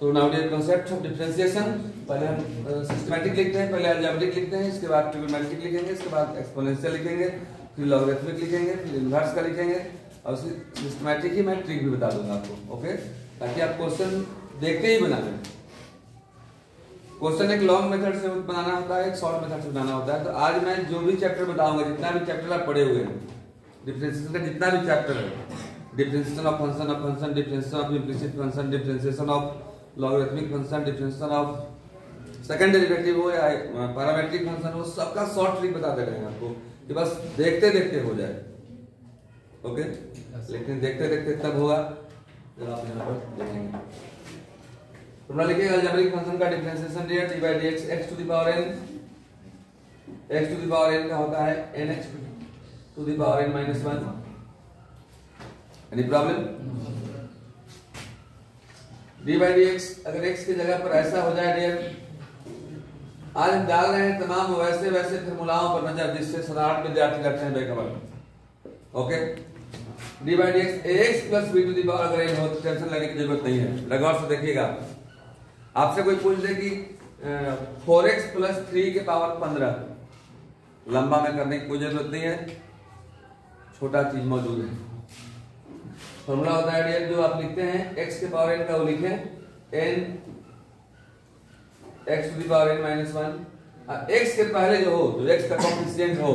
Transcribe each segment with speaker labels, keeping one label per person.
Speaker 1: तो now dear concept of differentiation, पहले हम सिस्टमैटिक लिखते हैं, पहले अलजेब्रिक लिखते हैं, इसके बाद ट्रिग्नोमेट्रिक लिखेंगे, इसके बाद एक्सपोनेंशियल लिखेंगे, फिर लॉगरिथमिक लिखेंगे, फिर इनवर्स का लिखेंगे और सिस्टमैटिक ही मैं ट्रिक भी बता दूंगा आपको। ओके, ताकि आप क्वेश्चन देखते ही बना लें। क्वेश्चन एक लॉन्ग मेथड से बनाना होता है, एक शॉर्ट मेथड से बनाना होता है। तो आज मैं जो भी चैप्टर बताऊंगा, जितना भी चैप्टर आप पढ़े हुए हैं, डिफरेंशिएशन का जितना भी चैप्टर है, differentiation of function, differentiation of implicit function, differentiation of logarithmic function, differentiation of second derivative हो या पैरामेट्रिक फंक्शन हो, सबका शॉर्ट ट्रिक बताते रहेंगे आपको कि बस देखते देखते हो जाए। ओके, लेकिन देखते देखते तब होगा जब आप यहाँ पर देखेंगे। तो लिखिएगा अलजेब्रिक फंक्शन का differentiation d by d x, x to the power n का होता है n x to the power n minus 1। Any problem? D by d x अगर एक्स की जगह पर ऐसा हो जाए डियर, आज हम डाल रहे हैं तमाम वैसे वैसे फॉर्मूलाओं पर नजर जिससे साधारण विद्यार्थी रखते हैं बेखबर। Okay, d by d x x plus b to the power अगर एन हो तो टेंशन लेने की जरूरत नहीं है। गौर से देखिएगा, आपसे कोई पूछ दे कि 4x प्लस 3 के पावर 15, लंबा में करने की कोई जरूरत नहीं है, छोटा चीज मौजूद है। फॉर्मूला होता है डियर, जो आप लिखते हैं x के पावर n का वो लिखें n x to the power n minus 1। x के पहले जो हो, जो x का कोएफिशिएंट हो,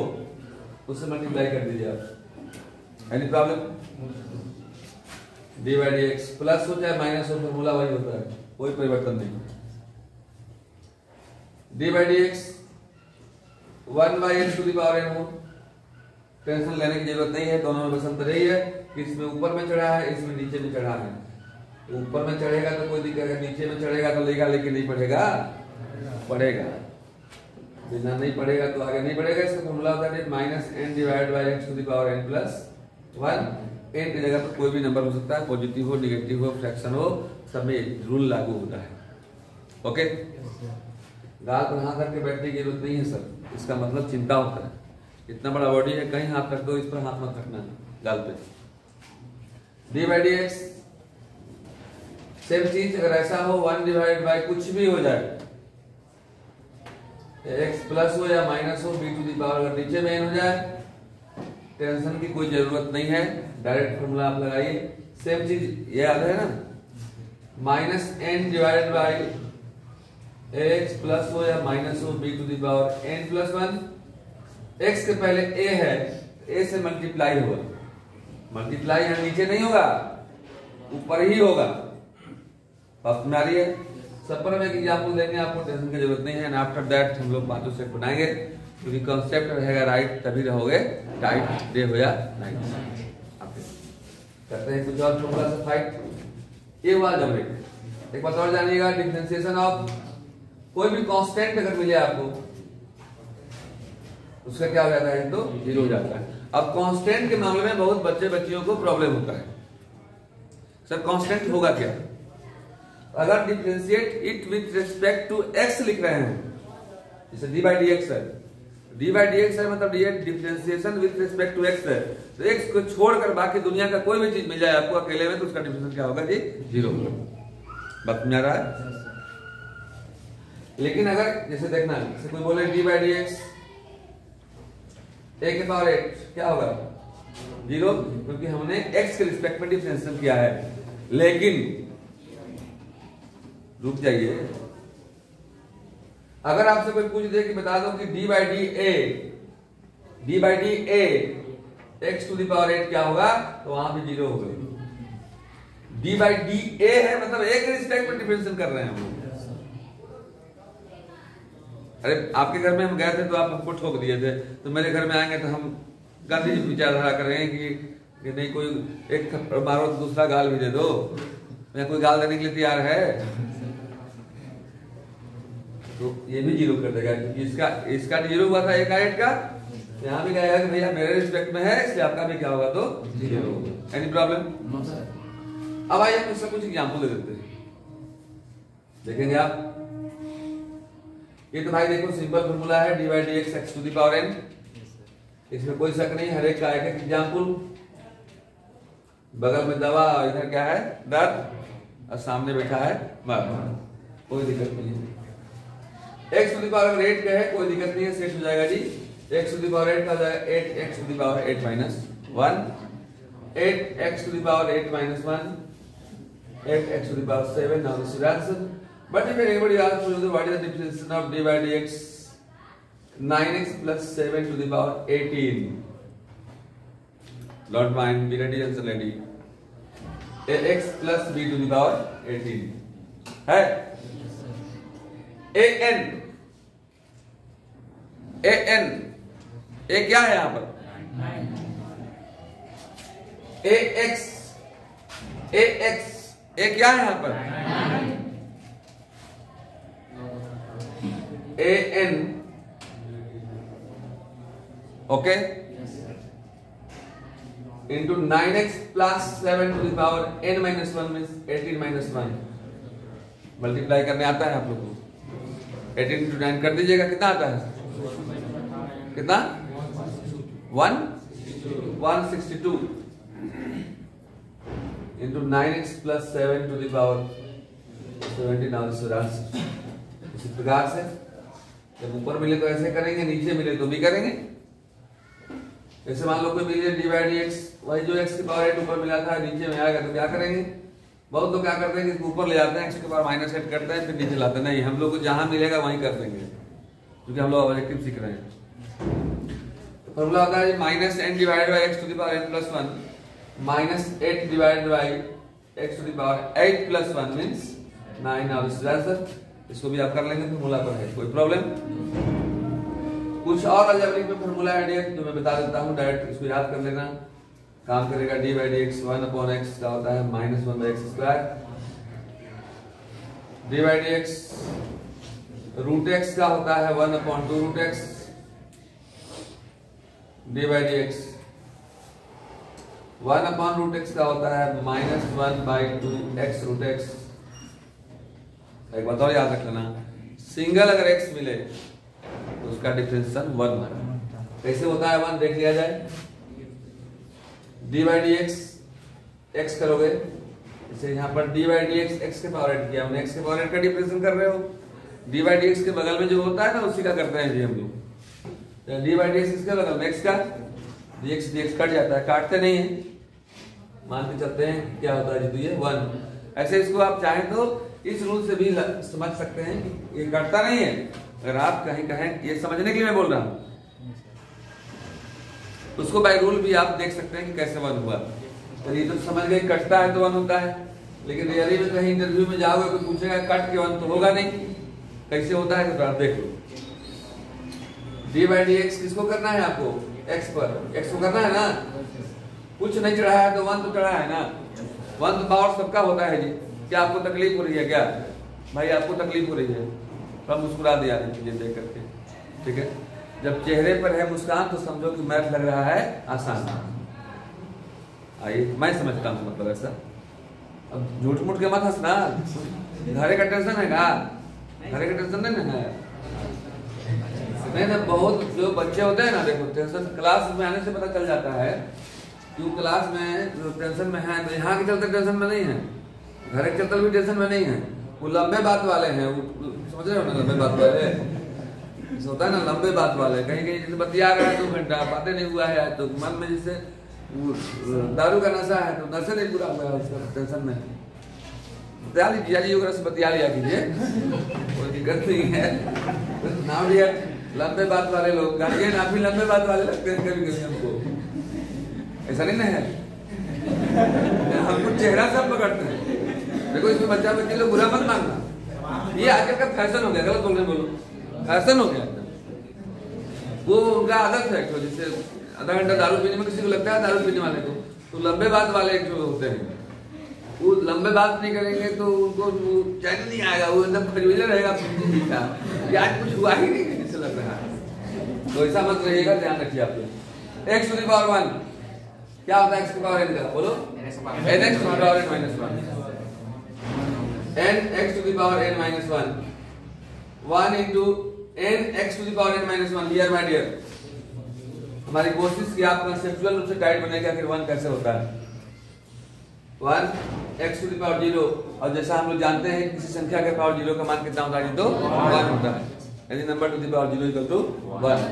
Speaker 1: उससे मल्टीप्लाई कर दीजिए आप। Any problem? D by d x plus हो चाहे माइनस हो, फॉर्मूला वही होता है, कोई परिवर्तन नहीं। D by d x 1 by x to the power n हो, टेंशन लेने की जरूरत नहीं है, दोनों में बस अंतर यही है कि इसमें ऊपर में चढ़ा है, इसमें नीचे में चढ़ा है। ऊपर में चढ़ेगा तो कोई दिक्कत है, नीचे में चढ़ेगा तो लेगा, लेकिन नहीं पढ़ेगा, पढ़ेगा। बिना नहीं पढ़ेगा तो आगे नहीं बढ़ेगा। इसका फॉर्मूला होता है minus n divide by x to the power n plus 1। N की जगह पर कोई भी नंबर हो सकता है, पॉजिटिव हो, नेगेटिव हो, फ्रैक्शन हो, सब में रूल लागू होता है। ओके, गाल पर हाथ रख के बैठने की जरूरत नहीं है सर, इसका मतलब चिंता होता है। इतना बड़ा बॉडी है, कहीं हाथ रख दो, इस पर हाथ मत रखना गाल पे। D by d x same चीज, अगर ऐसा हो 1 डिवाइड बाई कुछ भी हो जाए, x प्लस हो या माइनस हो, b टू दी पावर अगर नीचे में n हो जाए, टेंशन की कोई जरूरत नहीं है, डायरेक्ट फॉर्मूला आप लगाइए। सेम चीज ये याद है ना, minus n divided by x plus हो या माइनस हो, b to the power n plus 1। x के पहले a है, a से मल्टीप्लाई होगा, मल्टीप्लाई यहाँ नीचे नहीं होगा, ऊपर ही होगा। बात में आ रही है? सब पर हम एक एग्जाम्पल देंगे, आपको टेंशन की जरूरत नहीं है। एंड आफ्टर दैट हम लोग 5 सेट बनाएंगे, क्योंकि कॉन्सेप्ट रहेगा राइट तभी रहोगे टाइट, डे हो या नाइट। करते हैं कुछ और फॉर्मूला से फाइट। ये हुआ अलजेब्रिक। एक बात और जानिएगा, डिफरेंशिएशन ऑफ कोई भी कांस्टेंट अगर मिले आपको, उसका क्या हो जाता है, तो जीरो हो जाता है। अब कांस्टेंट के मामले में बहुत बच्चे बच्चियों को प्रॉब्लम होता है, सर कांस्टेंट होगा क्या? अगर differentiate it with respect to x लिख रहे हैं, जैसे डी बाई डी एक्स है, डी बाई डी एक्स है मतलब ये differentiation with respect to x है, तो x को छोड़कर बाकी दुनिया का कोई भी चीज मिल जाए आपको अकेले में, तो उसका डिफरेंशिएशन क्या होगा जी? जीरो। बात में आ रहा है? लेकिन अगर जैसे देखना, जैसे कोई बोले D by d x a के पावर 8, क्या होगा? जीरो, क्योंकि हमने x के रिस्पेक्ट में डिफरेंशिएशन किया है। लेकिन रुक जाइए, अगर आपसे कोई पूछ दे कि बता दो कि d by d a x to the power 8 क्या होगा, तो वहां भी जीरो होगा। डी बाई डी ए है मतलब ए के रिस्पेक्ट में डिफरेंशिएशन कर रहे हैं हम लोग। अरे आपके घर में हम गए थे तो आप हमको ठोक दिए थे, तो मेरे घर में आएंगे तो हम गांधी जी विचारधारा कर रहे हैं कि नहीं, कोई एक थप्पड़ मारो तो दूसरा गाल भी दे दो, या कोई गाल देने के लिए तैयार है, तो ये भी जीरो कर देगा, क्योंकि इसका जीरो हुआ था एक आयट का, यहाँ भी कहेगा कि भैया मेरे रिस्पेक्ट में है, इसलिए आपका भी क्या होगा, तो जीरो होगा। Any problem? अब आइए हम इसका कुछ एग्जाम्पल दे देते हैं, देखेंगे आप। ये तो भाई देखो सिंपल फॉर्मूला है, d by d x x to the power n, इसमें कोई शक नहीं, हर एक का एक एग्जाम्पल। बगल में दवा और इधर क्या है, दर्द, और सामने बैठा है बार, कोई दिक्कत नहीं है। x टू द पावर 8 का है, कोई दिक्कत नहीं है, सेट हो जाएगा जी। x टू द पावर 8 का हो जाएगा 8x to the power 8 minus 1, 8x to the power 8 minus 1, 8x to the power 7. Now this is the answer. But if anybody asks you what is the difference of d by dx, 9x plus 7 to the power 18. Don't mind, be ready, answer ready. ax plus b to the power 18 है। an a क्या है यहाँ पर? ax ए क्या है यहाँ पर? A N, okay, into 9x plus 7 to the power n minus 1 means 18 minus 1। Multiply करने आता है आप लोग को? 18 इंटू 9 कर दीजिएगा, कितना आता है? कितना? 162 into 9x plus 7 to the power 17 answer. इसी प्रकार से जब ऊपर मिले तो ऐसे करेंगे, नीचे मिले तो भी करेंगे। जैसे मान लो कोई मिले डी बाई डी एक्स, वही जो x की पावर 8 ऊपर मिला था नीचे में आएगा तो क्या करेंगे? बहुत लोग क्या करते हैं कि ऊपर ले जाते हैं, x की पावर माइनस 8 करते हैं, फिर नीचे लाते हैं। नहीं, हम लोग को जहां मिलेगा वहीं कर देंगे, क्योंकि हम लोग ऑब्जेक्टिव सीख रहे हैं। फॉर्मूला होता है minus n divided by x to the power n plus 1 minus 8 divided by x to the power 8 plus 1 means 9 answer. इसको भी आप कर लेंगे, फॉर्मूला पर है, कोई प्रॉब्लम? कुछ और अलजेब्रिक में फॉर्मूला है जो मैं बता देता हूं, डायरेक्ट इसको याद कर लेना, काम करेगा। d by dx 1/x का होता है -1/x², d by dx √x का होता है 1/2√x, d by dx 1/√x का होता है -1/2x√x। एक बात और याद रख लेना, सिंगल अगर x मिले तो उसका डिफरेंशिएशन 1 है। कैसे होता है 1 देख लिया जाए। d by dx x करोगे, जैसे यहाँ पर d by dx x के पावर 8 किया हमने, x के पावर 8 का डिफरेंशिएशन कर रहे हो। d by dx के बगल में जो होता है ना उसी का करते हैं जी हम लोग। d by dx इसके बगल में x का dx कट जाता है, काटते नहीं है, मान के चलते हैं क्या होता है जी, तो ये 1। ऐसे इसको आप चाहें तो इस रूल से भी समझ सकते हैं कि ये कटता नहीं है। अगर आप कहीं कहें, ये समझने के लिए मैं बोल रहा हूं, उसको बाय रूल भी आप देख सकते हैं कि कैसे 1 हुआ। तो ये तो समझ गए कटता है तो 1 होता है, लेकिन रियली में कहीं इंटरव्यू में जाओगे कोई पूछेगा कट के 1 तो होगा नहीं, कैसे होता है तो आप देख लो। d by dx किसको करना है आपको? x पर, x को करना है ना, कुछ नहीं चढ़ाया है तो 1 तो चढ़ा है ना। 1 तो पावर सबका होता है जी। क्या आपको तकलीफ हो रही है क्या भाई? आपको तकलीफ हो रही है, सब मुस्कुरा दिया चीजें देख करके, ठीक है। जब चेहरे पर है मुस्कान तो समझो कि मैथ लग रहा है आसान। आइए, मैं समझता हूँ मतलब ऐसा। अब झूठ मूठ के मत हंसना, घरे का टेंशन है का? घरे का टेंशन नहीं है। नहीं ना, बहुत जो बच्चे होते हैं ना, देखो टेंशन क्लास में आने से पता चल जाता है क्यों क्लास में टेंशन में है। तो यहाँ के चलते टेंशन में नहीं है, घर के चलते भी टेंशन में नहीं है। वो लंबे बात वाले हैं, समझ रहे हो ना, लंबे बात वाले होता है ना, लंबे बात वाले। कहीं कहीं जैसे बतिया रहा है 2 घंटा, बातें नहीं हुआ है तो मन में जैसे दारू का नशा है तो नशे नहीं पूरा हुआ है उसका, टेंशन में बतिया लीजिए जी, से बतिया लिया कीजिए, कोई दिक्कत नहीं है। नाम लिया लंबे बात वाले लोग, गार्जियन आप भी लंबे बात वाले लगते हैं कभी कभी हमको, ऐसा नहीं ना है? हमको चेहरा सब पकड़ते हैं। देखो इसमें बच्चा बच्चे लोग बुरा मत मानना, ये आजकल का फैशन हो गया, गलत बोल रहे बोलो, फैशन हो गया। वो उनका आदत है, तो जैसे आधा घंटा दारू पीने में किसी को लगता है, दारू पीने वाले को तो लंबे बात वाले जो होते हैं वो लंबे बात नहीं करेंगे तो उनको चैन नहीं आएगा, वो एकदम खजूले रहेगा कि आज कुछ हुआ ही नहीं जैसे लग रहा है। तो ऐसा मत रहिएगा, ध्यान रखिए आप लोग। x to the power 1 क्या होता है? x to the power n का बोलो, nx to the power n minus 1, nx to the power n minus 1, 1 into nx to the power n minus 1। Here my dear, हमारी कोशिश की आप conceptual रूप से टाइट बनेगा, फिर 1 कैसे होता है। 1 x टू द पावर 0, और जैसा हम लोग जानते हैं किसी संख्या के पावर 0 का मान कितना होता है? तो 1 होता है। यानी number to the power 0 equal to 1,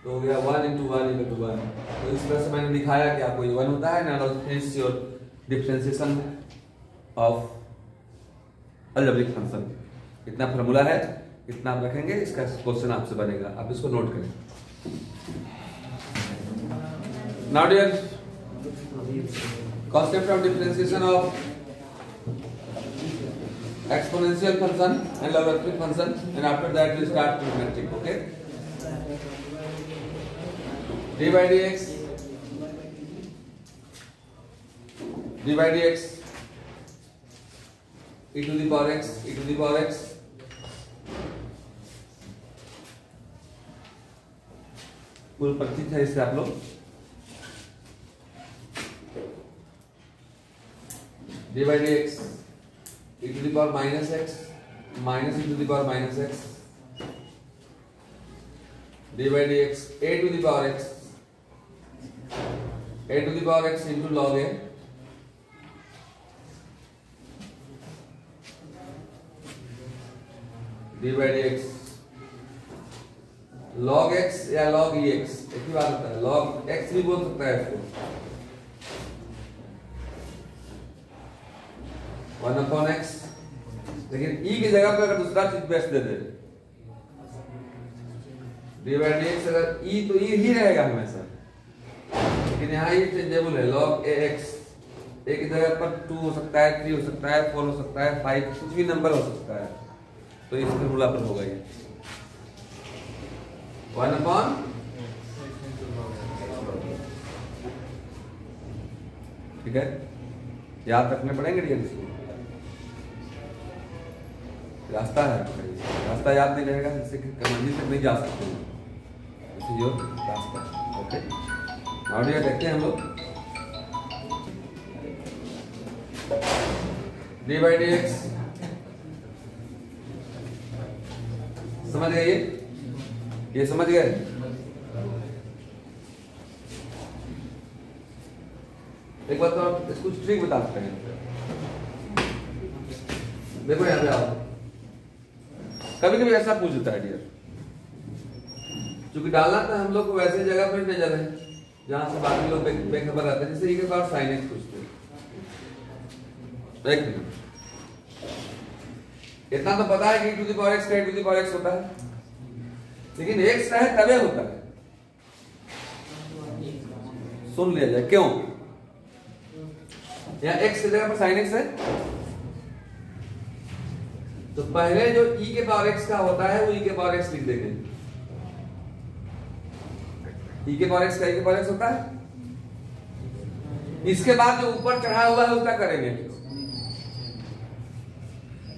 Speaker 1: तो हो गया 1 into 1 इक्वल टू 1। तो इस तरह से मैंने दिखाया कि आपको ये 1 होता है ना, hints your differentiation of algebraic function. इतना फार्मूला है, इतना आप रखेंगे, इसका क्वेश्चन आपसे बनेगा, आप इसको नोट करें। Now dear, concept of differentiation of exponential function and logarithmic function, and after that we start trigonometric. Okay, d by dx e to the power x पूर्ण परिचित है इससे आप लोग। d by dx e to the power minus x minus e to the power minus x, d by dx a to the power x into log a d by dx log x या log ex, एक ही बात होता है, log x भी बोल सकता है इसको, 1 upon x, लेकिन e की जगह पे अगर दूसरा चीज best they they, d by dx अगर e तो e ही रहेगा हमेशा, लेकिन यहाँ ये चेंजेबल है, log ax, a की जगह पर 2 हो सकता है, 3 हो सकता है, 4 हो सकता है, 5 कुछ भी नंबर हो सकता है, तो इस फॉर्मूला पर होगा ये 1 upon ठीक है, याद रखने पड़ेंगे डियर, इसको रास्ता है, रास्ता याद नहीं रहेगा जिससे कि मंजिल तक नहीं जा सकते हैं, इसी जो रास्ता। ओके, नाउ डियर देखते हैं हम लोग d by dx, समझ गए? ये समझ गए? एक बात तो इसको ट्रिक बता सकते हैं, देखो यहाँ पे आओ, कभी कभी ऐसा पूछ देता है डियर, क्योंकि डालना था हम लोग को वैसे जगह पर नजर है जहां से बाकी लोग बेखबर आते हैं, जैसे ये के पास साइन एक्स पूछते हैं। एक मिनट, इतना तो पता है कि e to the power x का e to the power x होता है, लेकिन x का है तबे होता है, सुन लिया जाए क्यों? यहाँ x की जगह पर sin x है, तो पहले जो e के पावर x का होता है वो e के पावर x लिख देंगे, e के पावर x का e के पावर x होता है, इसके बाद जो ऊपर चढ़ा हुआ है उसका करेंगे,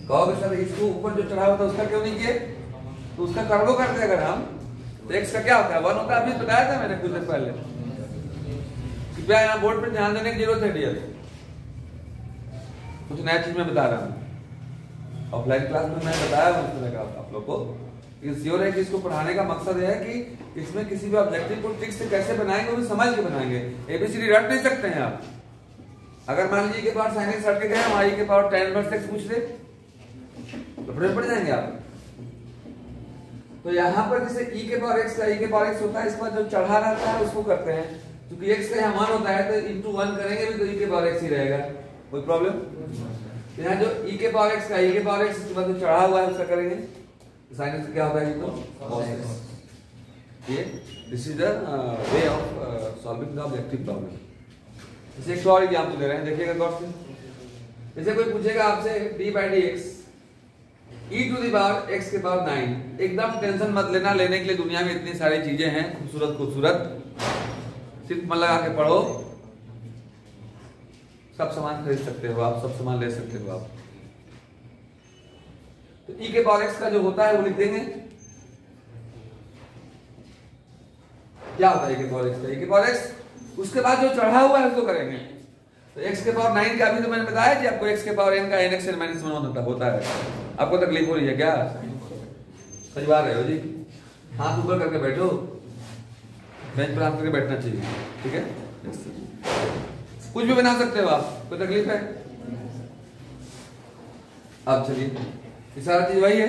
Speaker 1: कहोगे सर इसको ऊपर जो चढ़ा हुआ था उसका क्यों नहीं किए? तो उसका कर्मो करते अगर हम, तो x का क्या होता है? 1 होता है, अभी बताया था मैंने कुछ देर पहले। कृपया यहाँ बोर्ड पे ध्यान देने की जरूरत है डियर, कुछ नया चीज मैं बता रहा हूँ, ऑफलाइन क्लास में मैं बताया हूँ इस तरह का आप लोग को, श्योर है कि इसको पढ़ाने का मकसद यह है कि इसमें किसी भी ऑब्जेक्टिव को ट्रिक से कैसे बनाएंगे वो भी समझ के बनाएंगे, एबीसीडी रट नहीं सकते हैं आप। अगर मान लीजिए के पावर साइन एक्स रट के गए, हम आई के पावर tan इनवर्स x पूछ ले तो पढ़ जाएंगे आप। तो यहाँ पर जैसे e के पावर x का e के पावर x होता है, इस पर जो चढ़ा रहता है उसको करते हैं, क्योंकि x का यहाँ मान होता है तो इंटू 1 करेंगे भी तो e के पावर x ही रहेगा, कोई प्रॉब्लम? यहाँ जो e के पावर x का e के पावर x, इसके बाद जो चढ़ा हुआ है उसका करेंगे, साइन x क्या होता है? तो cos x। ये this is the way of solving the objective problem. इसे एक और एग्जांपल दे रहे हैं, देखिएगा गौर से। जैसे कोई पूछेगा आपसे d by dx e to the power x के पावर 9, एकदम टेंशन मत लेना, लेने के लिए दुनिया में इतनी सारी चीजें हैं खूबसूरत खूबसूरत, सिर्फ मन लगा के पढ़ो, सब सामान खरीद सकते हो आप, सब सामान ले सकते हो आप। तो e के पावर x का जो होता है वो लिख देंगे, क्या होता है e के पावर x का? e के पावर x, उसके बाद जो चढ़ा हुआ है उसको करेंगे, तो x के पावर 9 का अभी तो मैंने बताया कि आपको x के पावर n का nx n माइनस 1 होता है। आपको तकलीफ हो रही है क्या? सजवा रहे हो जी, हाथ ऊपर करके बैठो, बेंच पर हाथ करके बैठना चाहिए, ठीक है? कुछ भी बना सकते हो आप, कोई तकलीफ है? अब चलिए ये सारा चीज वही है।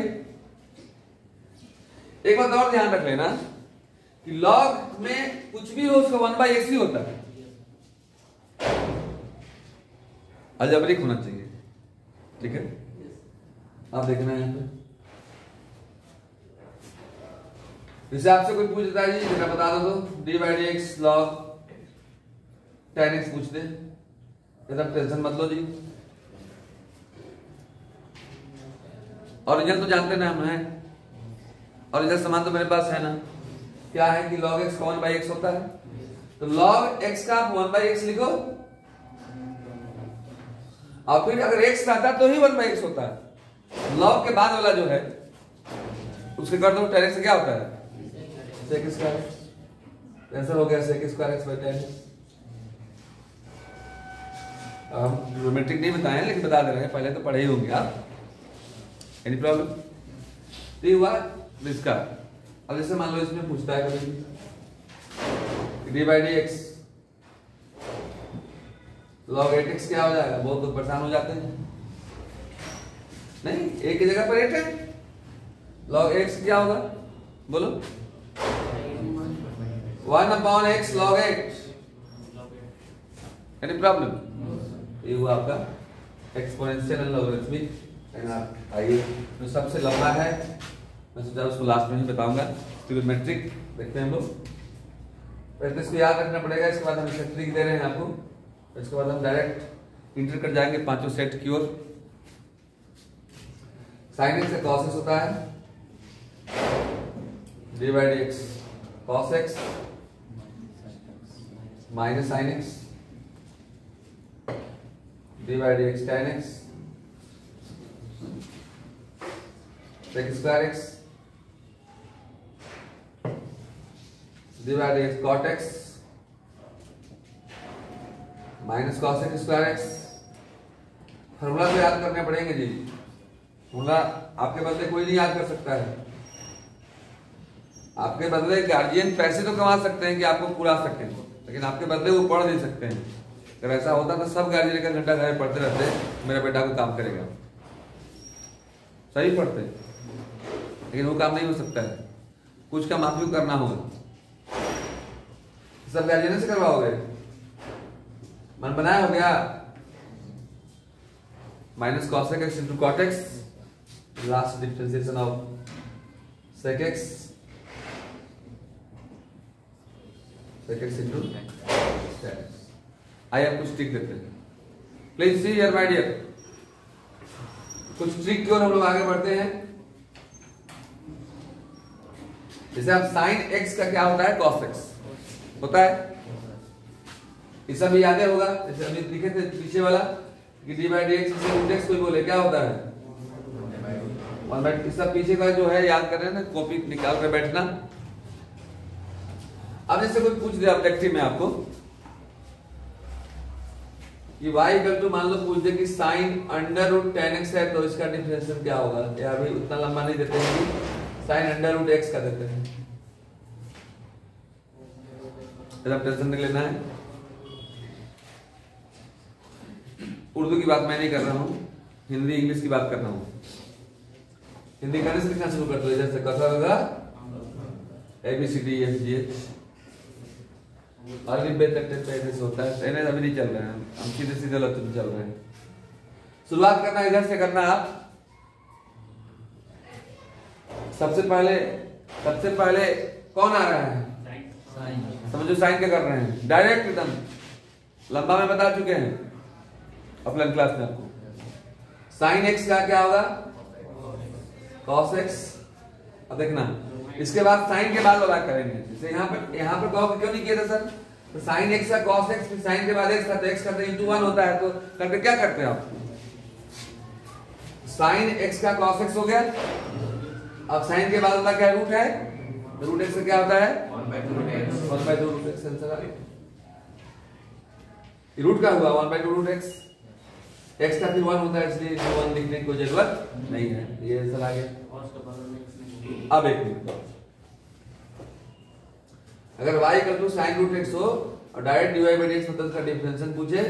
Speaker 1: एक बात और ध्यान रख लेना कि लॉग में कुछ भी हो उसका 1/x ही होता है, अलजेब्रिक होना चाहिए। ठीक है, आप देखना है यहाँ पे। जैसे आपसे कोई पूछ देता है जी जरा बता दो तो d/x log 10x पूछ दे, एकदम टेंशन मत लो जी। ओरिजिनल तो जानते ना हम हैं, ओरिजिनल समान तो मेरे पास है ना। क्या है कि log x का 1/x होता है, तो log x का आप 1/x लिखो और फिर अगर x रहता तो ही 1/x होता है। log के बाद वाला जो है उसके कर दो 10x से क्या होता है sec स्क्वायर x। आंसर हो गया sec स्क्वायर x बटा 10x। हम ज्योमेट्रिक नहीं बताए लेकिन बता दे रहे हैं, पहले तो पढ़े ही होंगे आप। Any problem? तो ये हुआ इसका। अब जैसे मान लो इसमें पूछता है कभी d/dx log 8x क्या हो जाएगा, बहुत लोग परेशान हो जाते हैं। नहीं, एक की जगह पर 8 है, log x क्या होगा बोलो, 1/x log 8। Any problem? ये हुआ आपका एक्सपोनेंशियल एंड लॉगरिथमिक। आइए जो सबसे लंबा है मैं सोचा उसको लास्ट में ही बताऊंगा। ट्रिग्नोमेट्रिक देखते हैं हम लोग, पहले इसको याद रखना पड़ेगा, इसके बाद हम इसे ट्रिक दे रहे हैं आपको। इसके बाद हम डायरेक्ट इंटर कर जाएंगे पांचों सेट की ओर। साइन एक्स से कॉस एक्स होता है, d/dx cos x minus sine x d/dx tan x sec square x d/dx cot x minus cos x square x। Formula तो याद करने पड़ेंगे जी, फॉर्मूला आपके बदले कोई नहीं याद कर सकता है। आपके बदले गार्जियन पैसे तो कमा सकते हैं कि आपको पुरा सकें, लेकिन आपके बदले वो पढ़ नहीं सकते हैं। अगर ऐसा होता तो सब गार्जियन का घंटा घर पढ़ते रहते, मेरा बेटा को काम करेगा, सही पढ़ते, लेकिन वो काम नहीं हो सकता है। कुछ काम आप भी करना होगा, सब गार्जियन से करवाओगे, मन बनाया हो गया। Minus cos x into cot x, last differentiation of sec x into tan x। आइए आप कुछ ट्रिक देते हैं, please see here my dear. कुछ ट्रिक की ओर हम लोग आगे बढ़ते हैं। जैसे आप sin x का क्या होता है, cos x होता है, ये सब याद होगा। जैसे अभी लिखे थे पीछे वाला कि d/dx से रूट x कोई बोले क्या होता है 1/, सब पीछे का जो है याद कर रहे हैं ना, कॉपी निकाल कर बैठना। अब जैसे कोई पूछ दे ऑब्जेक्टिव में आपको कि y इक्वल टू मान लो पूछ दे कि sin √10x है, तो इसका डिफरेंशियल क्या होगा। या अभी उतना लंबा नहीं देते हैं कि sin √x का देते हैं, जरा टेंशन नहीं लेना है। उर्दू की बात मैं नहीं कर रहा हूँ, हिंदी इंग्लिश की बात कर रहा हूँ। हिंदी करने से लिखना शुरू कर दो, जैसे कसा होगा ABCDEFGH अरबी तक होता है, अभी नहीं चल रहा है, हम सीधे सीधे लतुम चल रहे हैं। शुरुआत करना इधर से करना। आप सबसे पहले कौन आ रहा है, समझो साइन क्या कर रहे हैं, डायरेक्ट एकदम लंबा में बता चुके हैं अपने क्लास में आपको। साइन एक्स का क्या होगा, cos x। अब देखना इसके बाद साइन के बाद वाला करेंगे। जैसे यहाँ पर कॉस क्यों नहीं किया था सर, तो साइन एक्स का cos x, फिर साइन के बाद x का, तो x का तो इंटू 1 होता है, तो करके क्या करते हैं आप, साइन x का cos x हो गया। अब साइन के बाद वाला क्या रूट है, रूट x से क्या होता है 1/2 रूट x। आंसर आ गया, रूट का हुआ 1/2 रूट x, x का फिर 1 होता है, इसलिए 1 लिखने की कोई जरूरत नहीं है। ये आंसर आ गया। अब एक मिनट, अगर y equal to sin root x हो और डायरेक्ट dy/dx मतलब का डिफरेंशियल पूछे,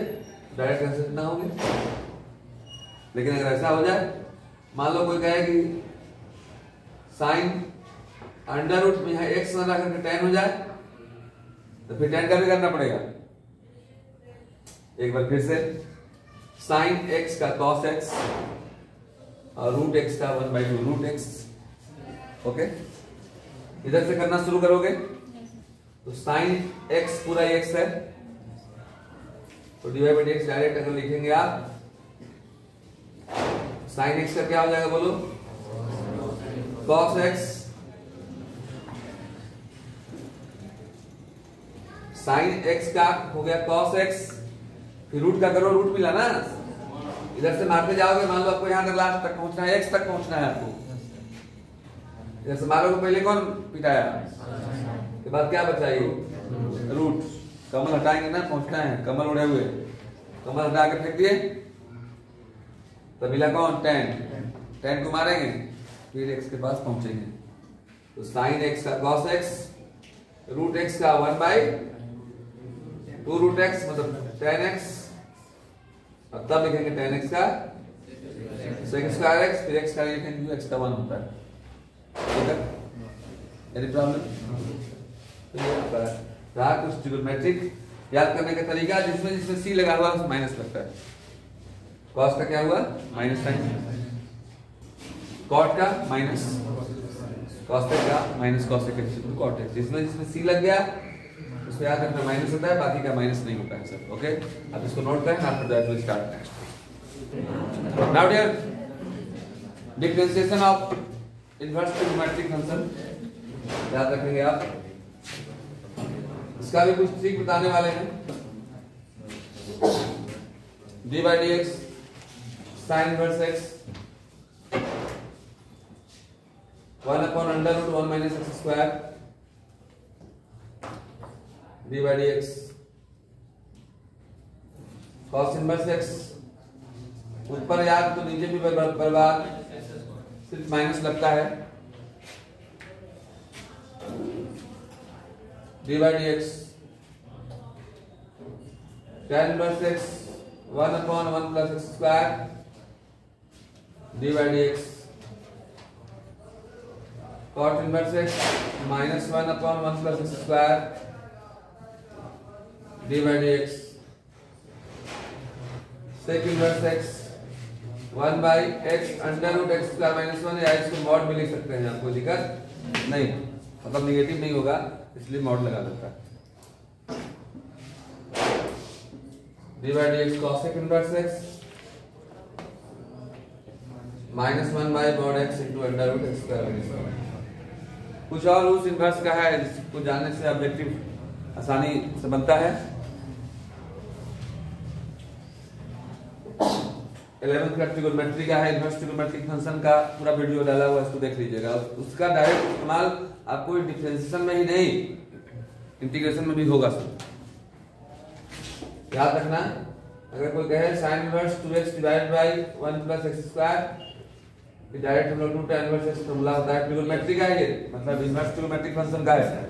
Speaker 1: डायरेक्ट आंसर कितना होगा। लेकिन अगर ऐसा हो जाए मान लो कोई कहे कि साइन अंडर रूट में है एक्स ना करके टेन हो जाए, तो फिर टेन का भी करना पड़ेगा। एक बार फिर से साइन एक्स का कॉस एक्स और रूट एक्स का 1/2 रूट एक्स। ओके, इधर से करना शुरू करोगे तो साइन एक्स पूरा एक्स है, तो डिवाइड बाई एक्स डायरेक्ट अगर लिखेंगे आप, साइन एक्स का क्या हो जाएगा बोलो, कॉस एक्स। साइन एक्स का हो गया कॉस एक्स, फिर रूट का करो, रूट मिला ना, इधर से मारते जाओगे, मान लो आपको यहां तक लास्ट तक पहुंचना है, एक्स तक पहुंचना है आपको, इधर से मारोगे, पहले कौन पिटाया, के बाद क्या बचा ये रूट, कमल हटाएंगे ना, पहुंचना है, कमल उड़े हुए, कमल हटा के फेंक दिए, तो मिला कौन, टेन, टेन को मारेंगे, फिर एक्स के पास पहुंचेंगे, तो साइन एक्स का कॉस एक्स, रूट एक्स का 1/2 रूट एक्स मतलब टेन एक्स, और तब लिखेंगे टेन एक्स का सेकंड स्क्वायर एक्स, फिर एक्स का लिखेंगे एक्स का 1 होता है। ठीक है, एनी प्रॉब्लम? तो ये आपका रहा कुछ ट्रिग्नोमेट्रिक याद करने का तरीका, जिसमें सी लगा हुआ उसमें माइनस लगता है। कॉस का क्या हुआ, माइनस साइन, कॉट का माइनस कॉसेक का माइनस कॉसेक कॉट है, जिसमें सी लग गया उसको याद रखना माइनस होता है, बाकी का माइनस नहीं होता है सर। ओके, अब इसको नोट करें, after that will start next. Now dear, differentiation of inverse trigonometric function याद रखेंगे आप, इसका भी कुछ ट्रिक बताने वाले हैं। D by d x sine inverse x 1/√1 - x square D by d x cos inverse x, ऊपर याद तो नीचे भी बर्बाद, सिर्फ माइनस लगता है, d by d x tan inverse x 1/1 + x square D by d x cot inverse x -1/1 + x square D by d x, sec inverse x 1/x √x square -1, या इसको मॉड भी लिख सकते हैं, आपको दिक्कत नहीं, मतलब निगेटिव नहीं होगा इसलिए मॉड लगा देता है। D by d x cosec inverse x -1/mod x × √x square. कुछ और उस इनवर्स का है जिसको जानने से ऑब्जेक्टिव आसानी से बनता है। 11th का ट्रिग्नोमेट्री का है, इनवर्स ट्रिग्नोमेट्रिक फंक्शन का पूरा वीडियो डाला हुआ है, इसको देख लीजिएगा। उसका डायरेक्ट इस्तेमाल आपको डिफरेंशिएशन में ही नहीं, इंटीग्रेशन में भी होगा सर, याद रखना। अगर कोई कहे sine inverse 2x divided by 1 + x square, direct हम लोग 2 tan इनवर्स x फॉर्मूला होता है ट्रिग्नोमेट्री का, ये मतलब इनवर्स ट्रिग्नोमेट्रिक फंक्शन का है।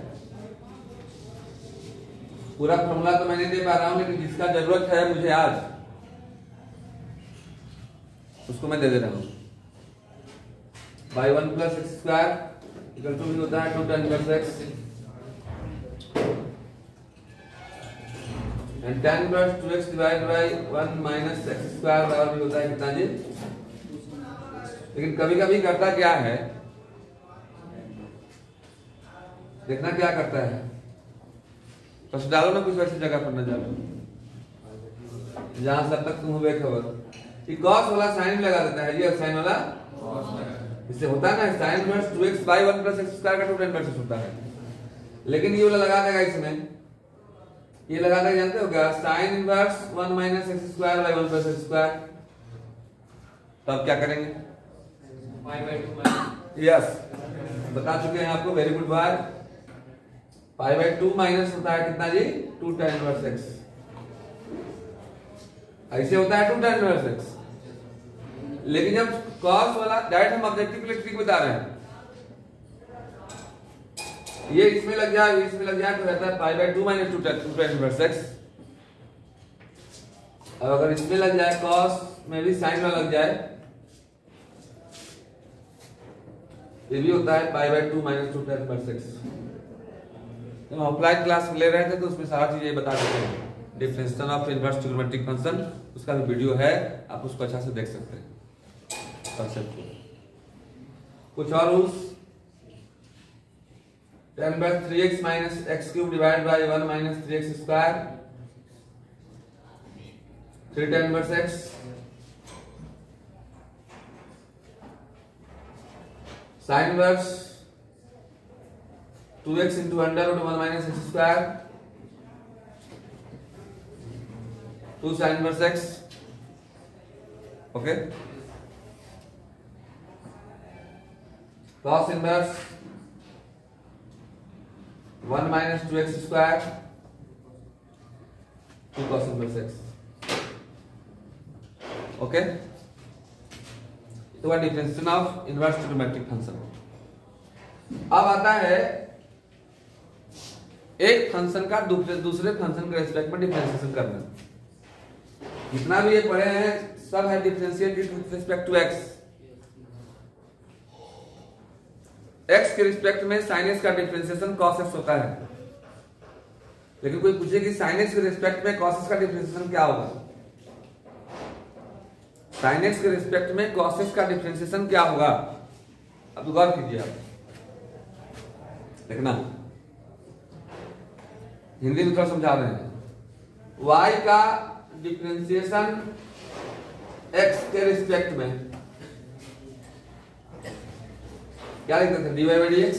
Speaker 1: पूरा फॉर्मूला तो मैं नहीं दे पा रहा हूं, लेकिन जिसका जरूरत है मुझे आज, उसको मैं दे दे रहा हूं। By 1 + x square equal to भी होता है 2 tan inverse x, and tan inverse 2x divided by 1 - x square बराबर भी होता है कितना जी। लेकिन कभी कभी करता क्या है, देखना क्या करता है, बस डालो ना कुछ वैसी जगह पर, न जाओ जहां सब तक तुम हो बेखबर, कि cos वाला साइन लगा देता है, ये साइन वाला इससे होता है ना, sine inverse 2x/1 + x square का 2 tan इनवर्स होता है, लेकिन ये वाला लगा देगा इसमें, ये लगा देगा, जानते हो क्या, sign inverse 1 - x square by 1 + x square. तब क्या करेंगे, यस बता चुके हैं आपको, वेरी गुड बाय, π/2 माइनस होता है कितना जी, 2 tan इनवर्स x, ऐसे होता है 2 tan इनवर्स x। लेकिन जब cos वाला डायरेक्ट हम ऑब्जेक्टिव के लिए ट्रिक बता रहे हैं, ये इसमें लग जाए, इसमें लग जाए, तो रहता है π/2 - 2 tan इनवर्स x। अब अगर इसमें लग जाए, cos में भी साइन वाला लग जाए, ये भी होता है pi by 2 minus 2 tan inverse x। जब हम अप्लाइड क्लास में ले रहे थे तो उसमें सारा चीजें बता देते हैं, differentiation of inverse trigonometric function, उसका भी वीडियो है, आप उसको अच्छा से देख सकते हैं कॉन्सेप्ट को। कुछ और rules, tan inverse 3x minus x cube divide by 1 minus 3x square, 3 tan inverse x, sin inverse 2x into under root 1 minus x square, 2 sin inverse x, okay, cos inverse 1 minus 2x square, 2 cos inverse x, okay। तो differentiation of inverse trigonometric function. अब आता है एक function का दूसरे function के respect में differentiation करना। जितना भी ये पढ़े हैं सब है differentiate with respect to x। x के रिस्पेक्ट में sin x का डिफरेंशिएशन cos x होता है, लेकिन कोई पूछे कि sin x के रिस्पेक्ट में cos x का डिफरेंशिएशन क्या होगा, sin x के रिस्पेक्ट में cos x का डिफरेंशिएशन क्या होगा, अब गौर कीजिए आप, देखना हिंदी में थोड़ा समझा रहे हैं। y का डिफरेंशिएशन x के रिस्पेक्ट में क्या लिखते थे, dy बाई dx।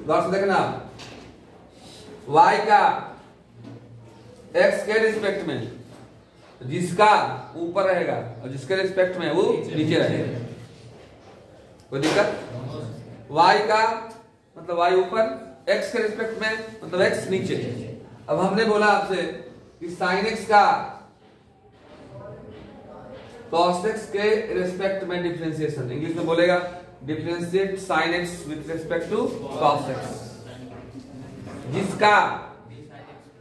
Speaker 1: गौर से देखना, y का x के रिस्पेक्ट में जिसका ऊपर रहेगा और जिसके रिस्पेक्ट में वो नीचे रहेगा, कोई दिक्कत। y का मतलब y ऊपर, x के रिस्पेक्ट में मतलब x नीचे। अब हमने बोला आपसे कि sin x का cos x के रिस्पेक्ट में डिफरेंशिएशन, इंग्लिश में बोलेगा differentiate sin x with respect to cos x। जिसका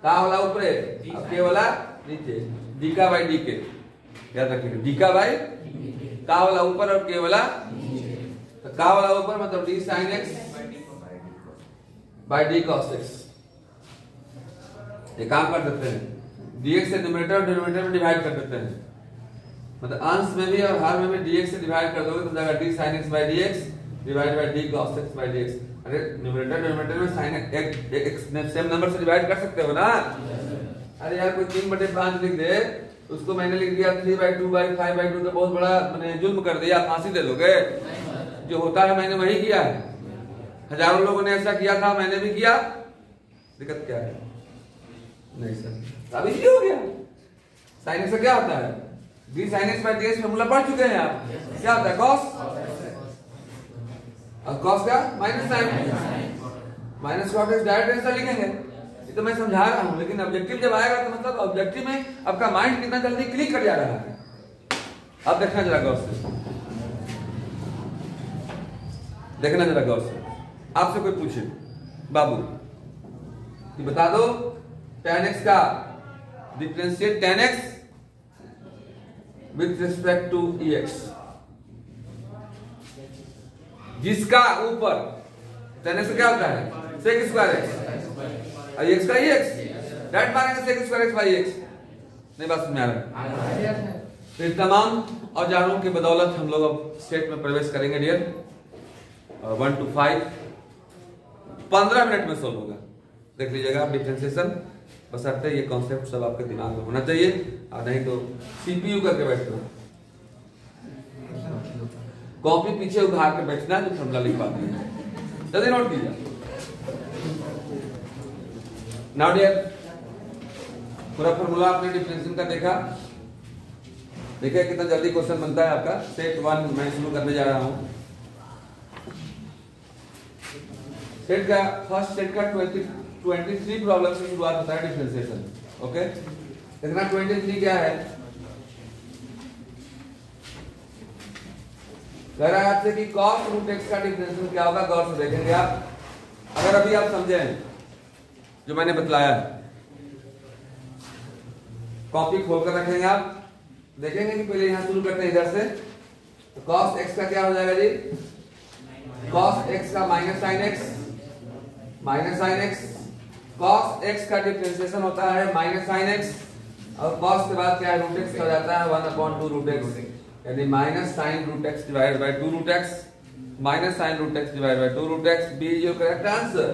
Speaker 1: का वाला ऊपर है, अब के वाला नीचे, d का बाई d के, याद रखिएगा d का बाई का वाला ऊपर और के वाला, तो का वाला ऊपर मतलब d sin x by d cos x। ये काम कर देते हैं, dx से न्यूमरेटर और डिनोमिनेटर में डिवाइड कर देते हैं, मतलब अंश में भी और हर में भी dx से डिवाइड कर दोगे तो जाएगा d sin x by dx divide by d cos x by dx। अरे न्यूमरेटर डिनोमिनेटर में sin x सेम नंबर से डिवाइड कर सकते हो ना। अरे यार कोई 3/5 लिख दे, उसको मैंने लिख दिया 3/2/5/2, तो बहुत बड़ा मैंने जुल्म कर दिया, फांसी दे लोगे। जो होता है मैंने वही किया है, हजारों लोगों ने ऐसा किया था, मैंने भी किया, दिक्कत क्या है? नहीं सर, अब इजी हो गया। sin x क्या होता है, d sin x by dx formula पढ़ चुके हैं आप, क्या होता है cos, और cos का minus sine, minus cos x direct answer लिखेंगे। ये तो मैं समझा रहा हूं, लेकिन ऑब्जेक्टिव जब आएगा तो मतलब ऑब्जेक्टिव में आपका माइंड कितना जल्दी क्लिक कर जा रहा है। अब देखना जरा गौर से, देखना जरा गौर से। आपसे कोई पूछे बाबू कि बता दो tan x का differentiate tan x with respect to ex, जिसका ऊपर tan x क्या होता है sec स्क्वायर x और x का ex, डायरेक्ट मारेंगे sec square x by x। नहीं बात समझ आ रहा है? तो तमाम औजारों की बदौलत हम लोग अब सेट में प्रवेश करेंगे डियर। 1 to 5 15 मिनट में सोल्व होगा, देख लीजिएगा आप डिफरेंशिएशन, बशर्ते ये कॉन्सेप्ट सब आपके दिमाग में होना चाहिए, और नहीं तो सीपीयू करके बैठना, कॉपी पीछे उघार के बैठना, जो फॉर्मूला लिखवा देंगे, जल्दी नोट कीजिए। नाउ डियर, पूरा फॉर्मूला आपने डिफरेंशिएशन का देखा, देखिए कितना जल्दी क्वेश्चन बनता है आपका। सेट 1 मैं शुरू करने जा रहा हूं। सेट का फर्स्ट सेट का 23 प्रॉब्लम से शुरुआत होता है डिफरेंशिएशन, ओके। देखना 23 क्या है, कह रहा है आपसे कि cos रूट x का डिफरेंशिएशन क्या होगा। गौर से देखेंगे आप, अगर अभी आप समझे जो मैंने बतलाया, कॉपी खोल कर रखेंगे आप, देखेंगे कि पहले यहां शुरू करते हैं इधर से, तो cos x का क्या हो जाएगा जी, cos x का minus sine x, cos x का डिफरेंशिएशन होता है माइनस साइन x, और cos के बाद क्या है रूट x का हो जाता है 1/2 रूट x, यानी minus sine root x divided by 2 root x, minus sine root x divided by 2 root x। B is your correct answer.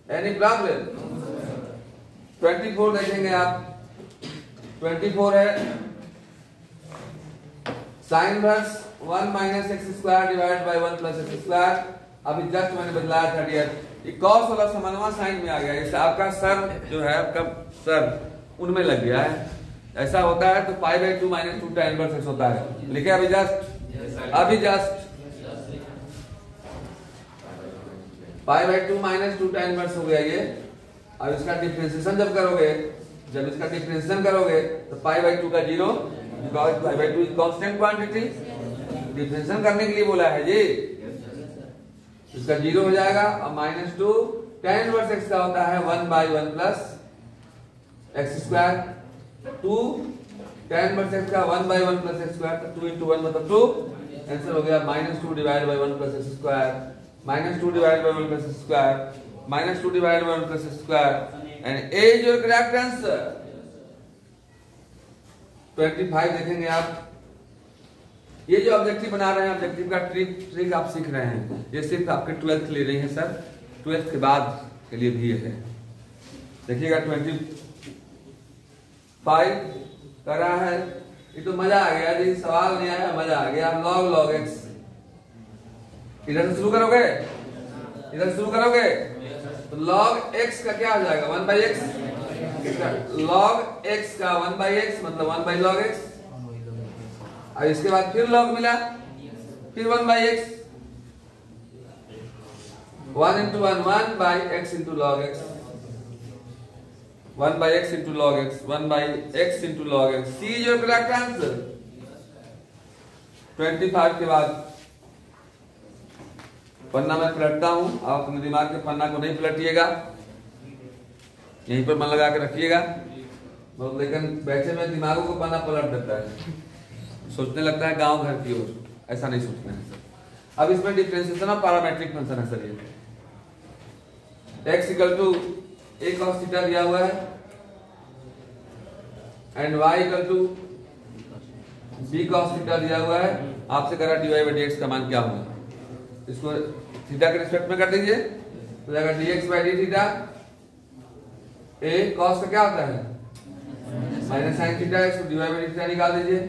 Speaker 1: Any problem? 24 देखेंगे आप, 24 है sine inverse 1 minus x square divide by 1 plus x square. अभी just मैंने बदलाया था dear, ये cos वाला समानवा साइन में आ गया, इससे आपका सर जो है आपका सर उनमें लग गया है। ऐसा होता है तो pi by 2 minus 2 tan inverse x होता है। लिखे अभी just pi by 2 minus 2 tan inverse हो गया ये। अब इसका डिफरेंशिएशन जब इसका डिफरेंशिएशन करोगे तो पाई बाई 2 का 0, because pi by 2 is constant quantity. Differentiation करने के लिए बोला है जी, इसका 0 हो जाएगा और माइनस 2 tan इनवर्स एक्स का होता है 1/1 plus x square, 2 tan inverse x का 1/1 प्लस एक्स स्क्वायर, तो 2 into 1 मतलब 2। आंसर हो गया -2 divide by 1 plus x square, -2 divide by 1 plus x square, -2 divide by 1 plus x square, and A is your correct answer. 25 देखेंगे आप, ये जो objective बना रहे हैं, ऑब्जेक्टिव का ट्रिक आप सीख रहे हैं, ये सिर्फ आपके 12th के लिए नहीं है सर, 12th के बाद के लिए भी है। देखिएगा 25 कर रहा है, ये तो मजा आ गया जी, सवाल नहीं आया मजा आ गया। log x, इधर से शुरू करोगे, तो log x का क्या हो जाएगा 1/x, log x का 1/x मतलब 1/log x, और इसके बाद फिर log मिला, फिर 1/x, 1 into 1 1/x into log x, 1/x into log x, 1/x into log x। C is your correct answer। 25 के बाद पन्ना में पलटता हूं, आप अपने दिमाग के पन्ना को नहीं पलटिएगा, यहीं पर मन लगा के रखिएगा, लेकिन बैठे में दिमागों को पन्ना पलट देता है, सोचने लगता है गांव घर की ओर, ऐसा नहीं सोचना है सर। अब इसमें डिफरेंशिएशन ऑफ पैरामेट्रिक फंक्शन है सर, ये x equal to a cos theta दिया हुआ है and y equal to b cos theta दिया हुआ है। आपसे करा dy by dx का मान क्या होगा, इसको थीटा के रिस्पेक्ट में कर दीजिए, तो जाएगा dx by d theta. a cos का क्या होता है माइनस साइन थीटा, इसको dy by d थीटा निकाल दीजिए,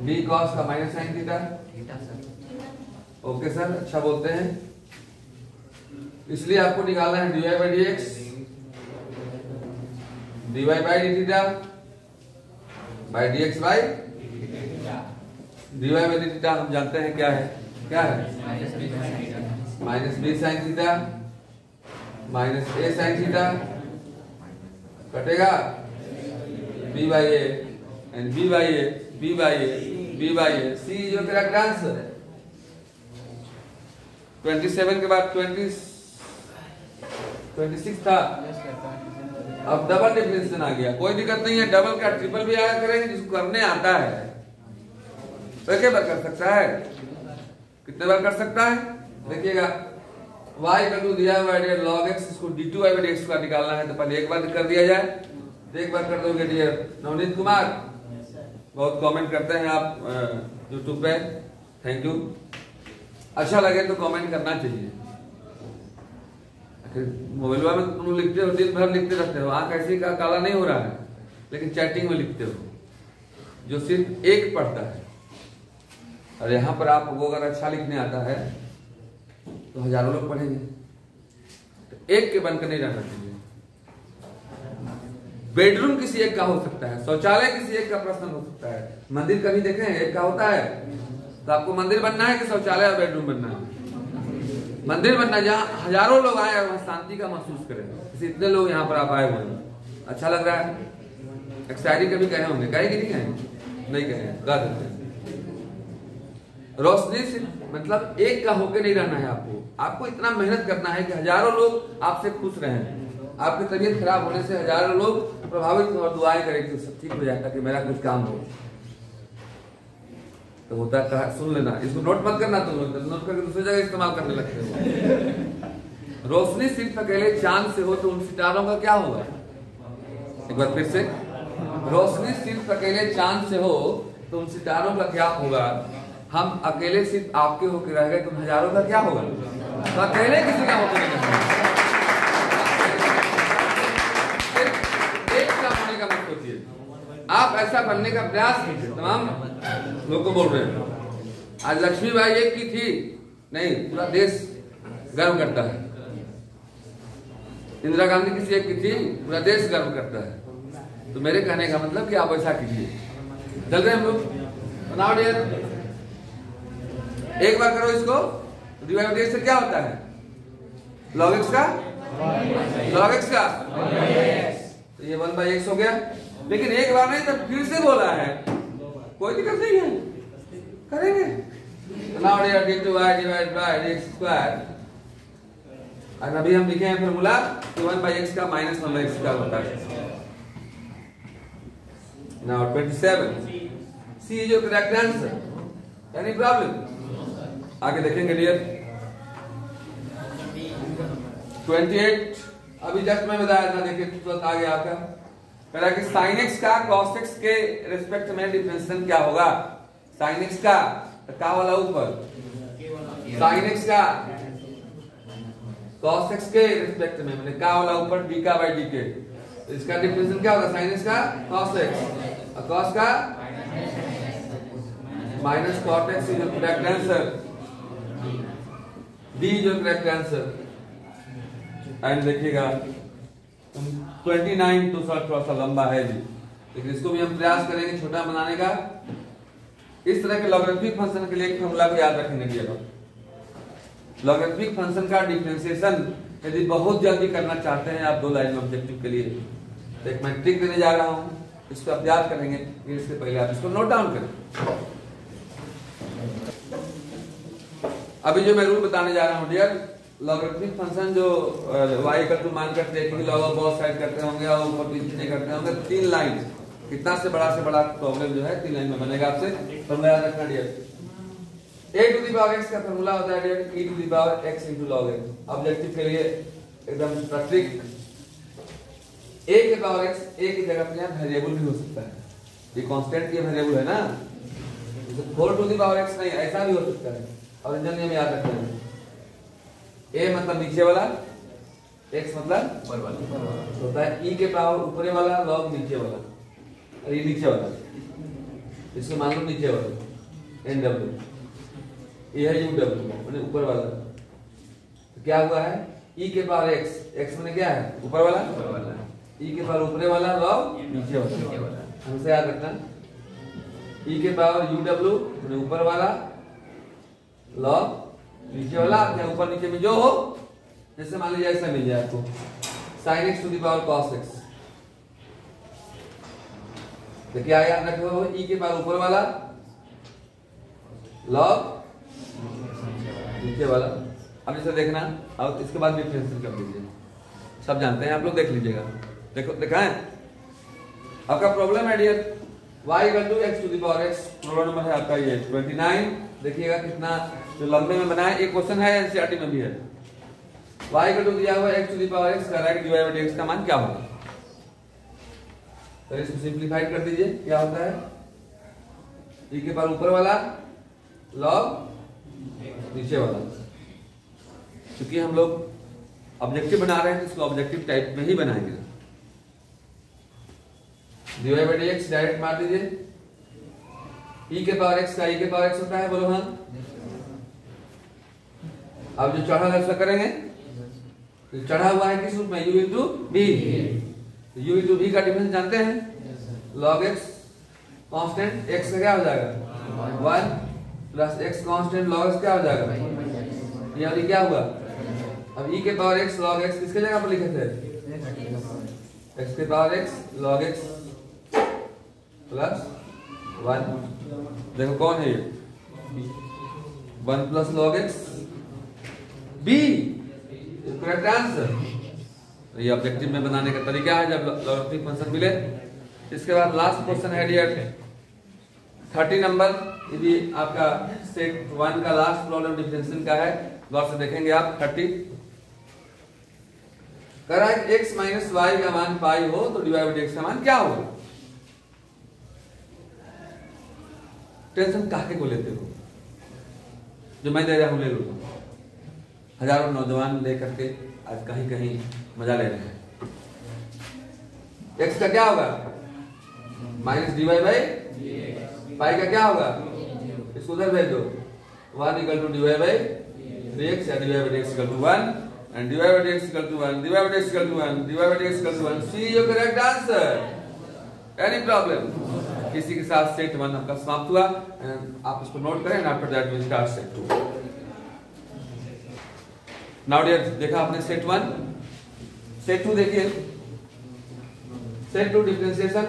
Speaker 1: b cos का minus sine theta. Okay sir, अच्छा बोलते हैं, इसलिए आपको निकालना है dy by dx, dy by d theta by dx by dy by d theta हम जानते हैं क्या है minus b sin theta minus a sin theta, कटेगा b by a and b by a, b by a, b by a। C is your correct answer। 27 के बाद 26 था, अब डबल डिफरेंशिएशन आ गया, कोई दिक्कत नहीं है, डबल का ट्रिपल भी आया करेंगे, जिसको करने आता है तो क्या बार कर सकता है, कितने बार कर सकता है। देखिएगा y इक्वल टू दिया हुआ है log x, इसको d2y by dx का निकालना है, तो पहले एक बार कर दिया जाए, तो एक बार कर दोगे डियर नवनीत कुमार, बहुत कमेंट करते हैं आप यूट्यूब पे, थैंक यू। अच्छा लगे तो कमेंट करना चाहिए, मोबाइल में तुम लिखते हो, दिन भर लिखते रहते हो, आंख ऐसी का काला नहीं हो रहा है, लेकिन चैटिंग में लिखते हो, जो सिर्फ एक पढ़ता है। और यहाँ पर आपको अगर अच्छा लिखने आता है तो हजारों लोग पढ़ेंगे, तो एक के बनकर नहीं रहना चाहिए। बेडरूम किसी एक का हो सकता है, शौचालय किसी एक का पर्सनल हो सकता है, मंदिर कभी देखें एक का होता है, तो आपको मंदिर बनना है कि शौचालय और बेडरूम बनना है, मंदिर बनना है जहाँ हजारों लोग आए और वहां शांति का महसूस करें। जैसे इतने लोग यहाँ पर आप आए हुए हैं, अच्छा लग रहा है। एक शायरी कभी कहे होंगे, कहे कि नहीं कहे, नहीं कहे, गा देते हैं। रोशनी से मतलब एक का होके नहीं रहना है, आपको इतना मेहनत करना है कि हजारों लोग आपसे खुश रहें, आपकी तबीयत खराब होने से हजारों लोग प्रभावित और दुआएं करें कि सब ठीक हो जाए, ताकि मेरा कुछ काम हो। तो होता है, सुन लेना, इसको नोट मत करना, तुम नोट करके दूसरी जगह इस्तेमाल करने लगते हो। रोशनी सिर्फ अकेले चांद से हो तो उन सितारों का क्या होगा? एक बार फिर से, रोशनी सिर्फ अकेले चांद से हो तो उन सितारों का क्या होगा? हम अकेले सिर्फ आपके होकर रह गए तो हजारों का क्या होगा? तो अकेले किसी का होकर नहीं, एक का होने का मत सोचिए, आप ऐसा बनने का प्रयास कीजिए। तमाम लोगों को बोल रहे हैं, आज लक्ष्मीबाई एक की थी नहीं, पूरा देश गर्व करता है। इंदिरा गांधी किसी एक की थी, पूरा देश गर्व करता है। तो मेरे कहने का मतलब कि आप ऐसा कीजिए। चल रहे हम लोग, बनाओ डियर, एक बार करो इसको। डिवाइड से क्या होता है? log x का log x का तो ये 1/x हो गया। लेकिन एक बार नहीं, तब फिर से बोला है, कोई दिक्कत नहीं है, करेंगे। Now dear d2y divide by x², और अभी हम लिखे हैं फॉर्मूला कि 1/x का माइनस 1/x का होता है। Now 27, C is your correct answer. Any problem? आगे देखेंगे डियर। 28, अभी जस्ट मैं बताया था, देखिए तुरंत आ गया आपका। कह रहा कि sin x का cos x के रिस्पेक्ट में डिफरेंशिएशन क्या होगा? sin x का का वाला ऊपर, sin x का cos x के रिस्पेक्ट में, मैंने का वाला ऊपर dk/dk, इसका डिफरेंशिएशन क्या होगा? sin x का cos x, और cos का minus cot x is your correct answer. D is your correct answer. And देखिएगा 29 तो थोड़ा सा लंबा है जी, लेकिन इसको भी हम प्रयास करेंगे छोटा बनाने का। इस तरह के लॉगरिथमिक फंक्शन के लिए एक फॉर्मूला को याद रखेंगे डियर। लॉगरिथमिक फंक्शन का डिफरेंशिएशन यदि बहुत जल्दी करना चाहते हैं आप 2 लाइन में ऑब्जेक्टिव के लिए, तो एक मैं ट्रिक देने जा रहा हूं, इसको आप याद करेंगे। इससे पहले आप इसको नोट डाउन करें। अभी जो मैं रूल बताने जा रहा हूं डियर, लॉगरिथमिक फंक्शन जो y का टू मान करते हैं कि log ऑफ बोथ साइड करते होंगे और ऊपर पीछे करते होंगे, 3 लाइन, कितना से बड़ा प्रॉब्लम जो है 3 लाइन में बनेगा। आपसे फॉर्मूला याद रखना dear. a to the power x का फॉर्मूला होता है dear e to the power x into log x। Objective के लिए एकदम सटीक, a के पावर x, a की जगह पे वेरिएबल भी हो सकता है, ये कांस्टेंट की वेरिएबल है ना, तो 4 टू द पावर x नहीं, ऐसा भी हो सकता है। और इंजन में याद रखना है, a मतलब नीचे वाला, x मतलब ऊपर वाला होता है, e के पावर ऊपरे वाला, log नीचे वाला, और ये नीचे वाला, इसको मान लो नीचे वाला nw, ये है uw माने ऊपर वाला। तो क्या हुआ है? e के पावर x, x माने क्या है? ऊपर वाला, e के पावर ऊपरे वाला, log नीचे वाला। हमसे याद रखना, e के पावर uw माने ऊपर वाला, log नीचे वाला, या ऊपर नीचे में जो हो, जैसे मान लीजिए ऐसा मिल जाए आपको sin x to the power cos x, तो क्या याद रखो? e के पावर ऊपर वाला, log नीचे वाला। अब इसे देखना, अब इसके बाद डिफरेंशिएट कर दीजिए, सब जानते हैं आप लोग, देख लीजिएगा। देखो देखा है आपका प्रॉब्लम है dear, y equal to x to the power x, problem number है आपका ये 29। देखिएगा कितना जो लंबे में बना है, एक क्वेश्चन है एनसीईआरटी में भी है। y इक्वल टू दिया हुआ x to the power x, कह रहा है कि dy बाय dx का मान क्या होगा? तो इसको सिंपलीफाइड कर दीजिए, क्या होता है? e के पावर ऊपर वाला, log नीचे वाला। क्योंकि हम लोग ऑब्जेक्टिव बना रहे हैं तो इसको ऑब्जेक्टिव टाइप में ही बनाएंगे। dy बाय dx डायरेक्ट मार दीजिए, e के पावर x का e के पावर x होता है, बोलो हाँ। अब जो चढ़ा है उसका करेंगे, तो चढ़ा हुआ है किस रूप में? u into v। u into v का डिफरेंस जानते हैं, log x कांस्टेंट, x का क्या हो जाएगा? 1 plus x constant, log x क्या हो जाएगा? ये अभी क्या हुआ? अब e के पावर x log x किसके जगह पर लिखे थे? x के power x log x plus 1, देखो कौन है ये? 1 plus log x, b correct answer. ये ऑब्जेक्टिव में बनाने का तरीका है जब लॉगरिथमिक फंक्शन मिले। इसके बाद लास्ट क्वेश्चन है डियर 30 नंबर, ये भी आपका सेट 1 का लास्ट प्रॉब्लम डिफरेंशियल का है, गौर से देखेंगे आप। 30 कह रहा है x माइनस वाई का मान पाई हो तो dy बाई dx का मान क्या होगा। टेंशन काहे को लेते हो, जो मैं दे रहा हूं ले लो। हजारों नौजवान लेकर के आज कहीं कहीं मजा ले रहे हैं। x का क्या होगा माइनस dy बाई पाई का क्या होगा, इसको उधर भेज दो। 1 equal to dy by dx या dy by dx equal to 1 and dy by dx equal to 1, dy by dx equal to 1, dy by dx equal to 1. See your correct answer. Any problem? इसी के साथ set 1 आपका समाप्त हुआ। आप इसको note करें। After that we start set 2. Now dear, देखा आपने सेट 1, सेट 2 देखिए। Set 2 differentiation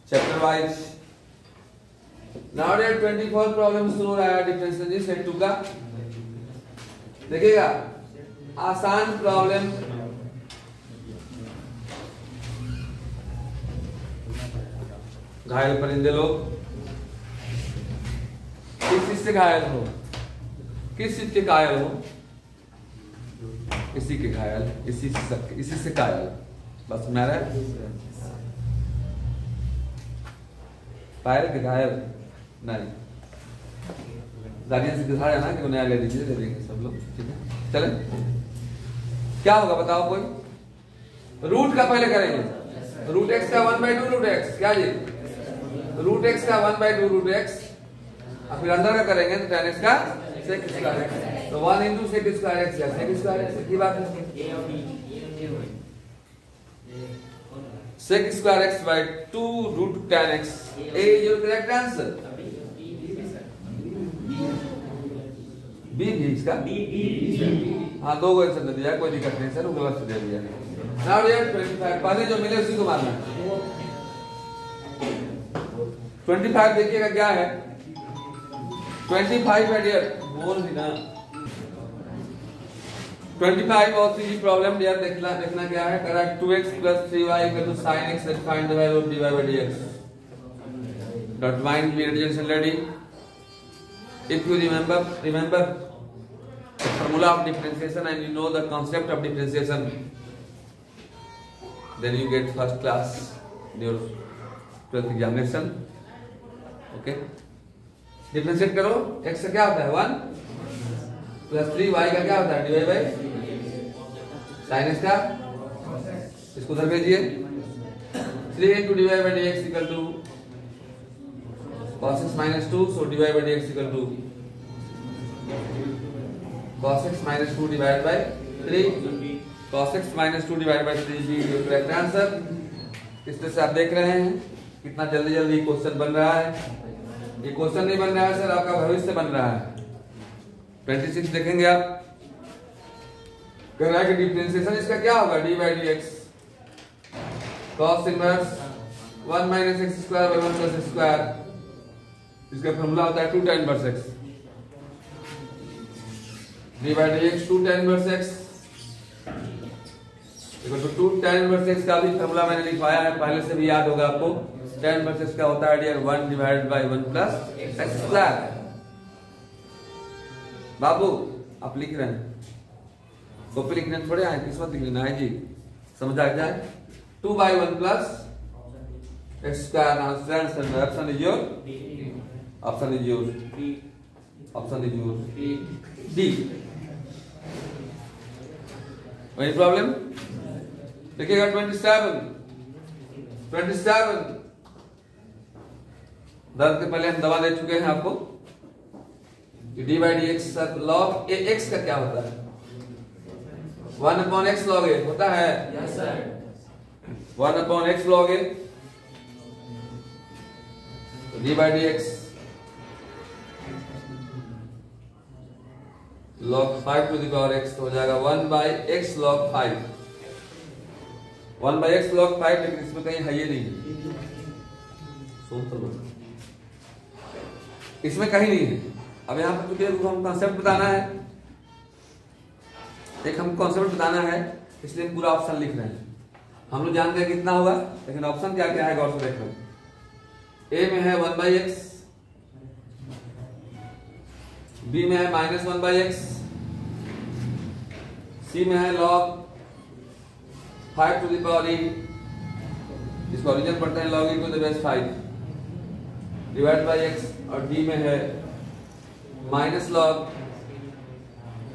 Speaker 1: chapter wise. Now dear 24 problem शुरू रहा है डिफरेंशियल सेट 2 का। देखिएगा आसान प्रॉब्लम, घायल परिंदे लोग किस चीज से घायल हो, किस चीज के घायल हो, इसी के घायल, इसी से घायल। बस मेरा पैर के घायल नहीं, गार्डियन से दिखाया ना कि उन्हें ले लीजिए, ले लेंगे सब लोग, ठीक है। चले क्या होगा बताओ कोई। रूट का पहले करेंगे, रूट एक्स का 1/2 रूट एक्स, क्या जी रूट एक्स का 1/2 रूट एक्स, और फिर अंदर का करेंगे तो tan x का sec स्क्वायर x, तो 1 into sec स्क्वायर x या sec स्क्वायर x की बात है। sec square x by 2 root tan x, A is your correct answer। B भी इसका हाँ, 2 को आंसर दे दिया, कोई दिक्कत नहीं सर, वो गलत से दे दिया। नाउ डियर 25 पहले जो मिले उसी को मारना है। 25 देखिएगा क्या है। 25 है डियर, बोल भी ना 25 और 3 प्रॉब्लम डियर देखना क्या है। Correct 2x + 3y = sin x and find the value of dy by dx। Dot mind be reduction ready। If you remember the formula of differentiation and you know the concept of differentiation, then you get first class in your 12th examination। Okay, differentiate करो। x का क्या होता है 1 + 3y का क्या होता है dy by sin x का, इसको उधर भेजिए। 3 into dy by dx equal to cos x minus 2, so dy by dx equal to cos x minus 2 divided by 3, cos x minus 2 divided by 3 भी करेक्ट आंसर। इस तरह से आप देख रहे हैं कितना जल्दी जल्दी क्वेश्चन बन रहा है। ये क्वेश्चन नहीं बन रहा है सर, आपका भविष्य बन रहा है। 26 देखेंगे आप, कह रहा है कि डिफरेंशिएशन इसका क्या होगा dy by dx cos inverse 1 minus x square by 1 plus x square, इसका फॉर्मूला होता है 2 tan inverse x, dy by dx 2 tan inverse x equal to 2 tan inverse x का भी फॉर्मूला मैंने लिखवाया है, पहले से भी याद होगा आपको। tan इनवर्स x का होता है dear 1 divided by 1 plus x square। बाबू आप लिख रहे हैं, कॉपी लिखने थोड़े आए, किस्मत लिख लेना है जी, समझ आ जाए। 2 by 1 plus x square। Option is your, option is your, option is your D. वही प्रॉब्लम देखिएगा 27 दर्द के पहले हम दवा दे चुके हैं आपको। D by d x log A x का क्या होता है 1/x log a होता है। Yes sir 1/x log a, D by d x log 5 to the power x हो जाएगा 1/x log 5। 1/x log 5, लेकिन इसमें कहीं है ये नहीं, सोच तो लो, इसमें कहीं नहीं है। अब यहाँ पर चूंकि हम कॉन्सेप्ट बताना है, एक हम कॉन्सेप्ट बताना है, इसलिए पूरा ऑप्शन लिख रहे हैं। हम लोग जानते हैं कितना होगा, लेकिन ऑप्शन क्या क्या है गौर से देखो। ए में है 1/x, बी में है -1/x, सी में है log 5 to the power e, इसको ओरिजिन पढ़ते हैं log e to the base 5 divide by x, और डी में है -log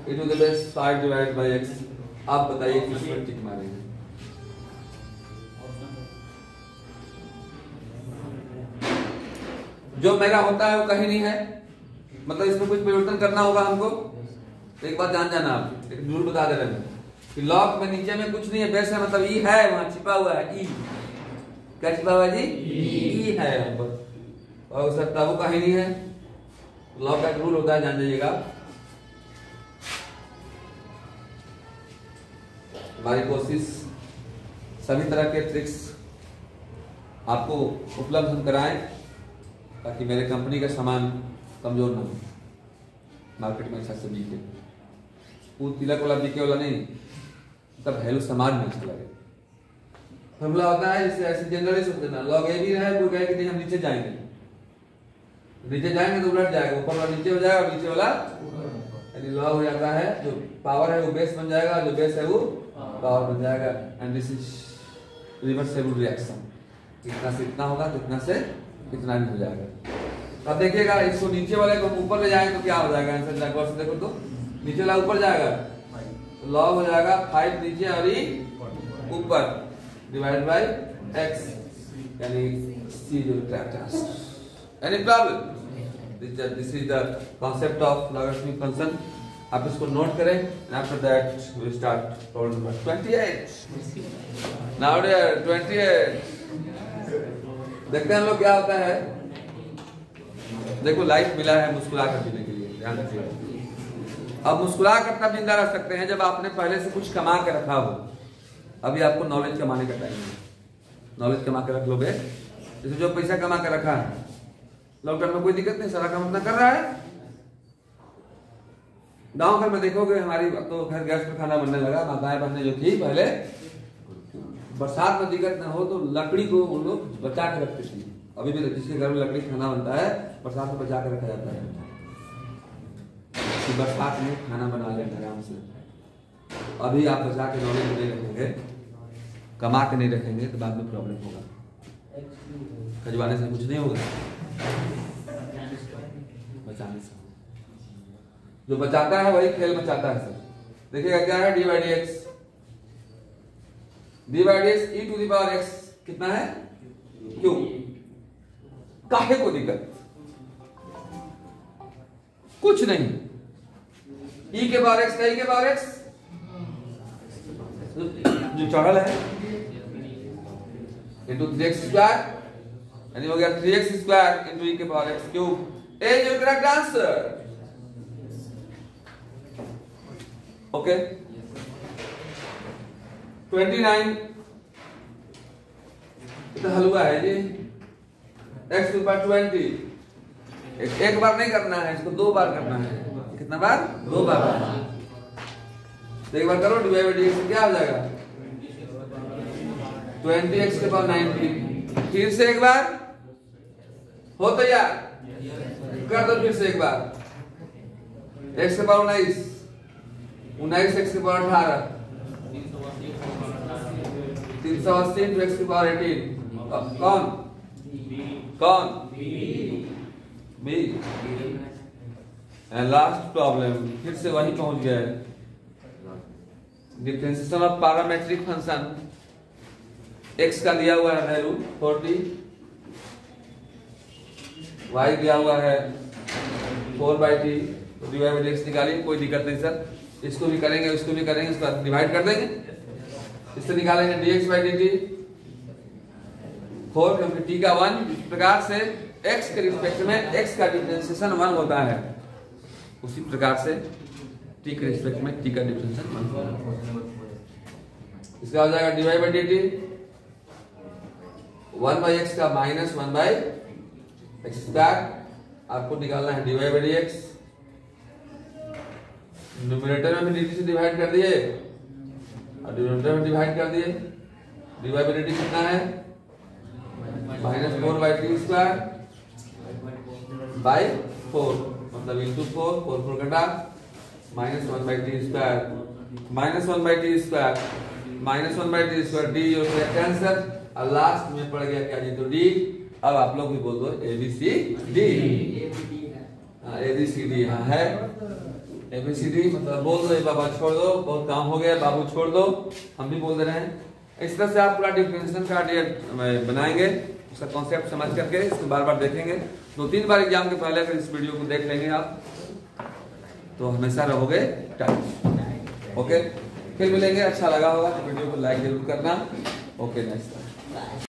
Speaker 1: e to the base 5 divide by x। आप बताइए किस पर टिक मारेंगे। जो मेरा होता है वो कहीं नहीं है, मतलब इसमें कुछ परिवर्तन करना होगा हमको। तो एक बात जान जाना, आप एक रूल बता दे रहे हैं कि लॉग में नीचे में कुछ नहीं है, बेस है मतलब ई है, वहां छिपा हुआ है ई। क्या छिपा हुआ है जी? ई है यहाँ पर, और सकता वो कहीं नहीं है। लॉग का एक रूल होता है, जान जाइएगा। हमारी कोशिश सभी तरह के ट्रिक्स आपको उपलब्ध हम कराएं ताकि मेरे कंपनी का सामान कमजोर ना हो, मार्केट में अच्छा से बिके। वो तिलक वाला बिके वाला नहीं, तब वैल्यू समाज में अच्छा लगे। फॉर्मूला होता है जैसे ऐसे जनरली सोच देना, लॉग ए भी रहे, वो कहे कि नहीं हम नीचे जाएंगे, नीचे जाएंगे तो उलट जाएगा, ऊपर वाला नीचे हो जाएगा और नीचे वाला, यानी लॉग हो जाता है जो पावर है वो बेस बन जाएगा, जो बेस है वो पावर बन जाएगा। And this is reversible reaction, इतना से इतना होगा तो इतना से इतना भी हो जाएगा। अब देखिएगा इसको नीचे वाले को ऊपर ले जाएंगे तो क्या हो जाएगा आंसर, लगभग से देखो तो नीचे वाला ऊपर जाएगा, लॉग हो जाएगा 5 नीचे और ई ऊपर डिवाइड बाय x, यानी c जो ट्रैक्टर। Any problem? This is the concept of logarithmic function. आप इसको नोट करें and after that we start problem number 28। Now there 28 देखते हैं हम लोग क्या होता है। देखो लाइफ मिला है मुस्कुरा कर जीने के लिए, ध्यान रखिए। अब मुस्कुरा कर तब जिंदा रह सकते हैं जब आपने पहले से कुछ कमा के रखा हो। अभी आपको नॉलेज कमाने का टाइम है, नॉलेज कमा के रख लोगे। जैसे जो पैसा कमा के रखा है, लॉकडाउन में कोई दिक्कत नहीं, सारा काम अपना कर रहा है। गांव घर में देखोगे हमारी तो घर गैस पर खाना बनने लगा, माताएं बहनें जो थी पहले, बरसात में दिक्कत ना हो तो लकड़ी को उन लोग बचा के रखते थे। अभी भी जिसके घर में लकड़ी खाना बनता है बरसात में बचा के रखा जाता है कि बरसात में खाना बना लें आराम से। अभी आप बचा के नॉलेज नहीं रखेंगे, कमा के नहीं रखेंगे तो बाद में प्रॉब्लम होगा। खजवाने से कुछ नहीं होगा, बचाने से। जो बचाता है वही खेल मचाता है सर। देखिएगा क्या है, d by d x, d by d x e to the power x कितना है, क्यों, काहे को दिक्कत, कुछ नहीं, ई के पावर एक्स का ई के पावर एक्स जो चढ़ल है इंटू 3x स्क्वायर, यानी हो गया 3x स्क्वायर इंटू ई के पावर एक्स क्यूब। ए जो करेक्ट आंसर। ओके 29 तो हलवा है जी, x के ऊपर 20। एक बार नहीं करना है, इसको 2 बार करना है। कितना बार? 2 बार। तो एक बार करो, डिवाइड बाई डी क्या हो जाएगा, 20x के पावर 90। फिर से एक बार हो तैयार, कर दो फिर से एक बार, x के पावर 19, 19 x के पावर 18, 380 इंटू x की पावर 18। अब कौन बी। एंड लास्ट प्रॉब्लम फिर से वही पहुंच गए, differentiation of parametric function. x का दिया हुआ है वैल्यू 40, y दिया हुआ है 4/t, डिवाइड बाई x निकालिए, कोई दिक्कत नहीं सर। इसको भी करेंगे, उसको भी करेंगे, इसको डिवाइड कर देंगे, इससे निकालेंगे dx बाई dt 4, क्योंकि t का 1। इस प्रकार से x के रिस्पेक्ट में x का डिफरेंशिएशन 1 होता है, उसी प्रकार से t के रिस्पेक्ट में t का डिफरेंशिएशन 1 होता है। इसका हो जाएगा डिवाइड बाई dt 1/x का माइनस 1/x स्क्वायर। आपको निकालना है डिवाइड बाई dx। न्यूमरेटर में भी dt से डिवाइड कर दिए और डिनोमिनेटर में डिवाइड कर दिए। डिवाइबिलिटी कितना है -4/t² बाई 4 मतलब इंटू 4 4 4 कटा -1/t² -1/t² डी हो गया कैंसर और लास्ट में पड़ गया क्या जी तो डी। अब आप लोग भी बोल दो ABCD। ABCD यहाँ है ABCD मतलब बोल दो बाबा छोड़ दो बहुत काम हो गया बाबू छोड़ दो हम भी बोल दे रहे हैं। इस तरह से आप पूरा डिफरेंशिएशन का बनाएंगे उसका कॉन्सेप्ट समझ करके इसको बार बार देखेंगे 2-3 बार एग्जाम के पहले अगर इस वीडियो को देख लेंगे आप तो हमेशा रहोगे टाइम। ओके फिर मिलेंगे। अच्छा लगा होगा तो वीडियो को लाइक जरूर करना। Okay next.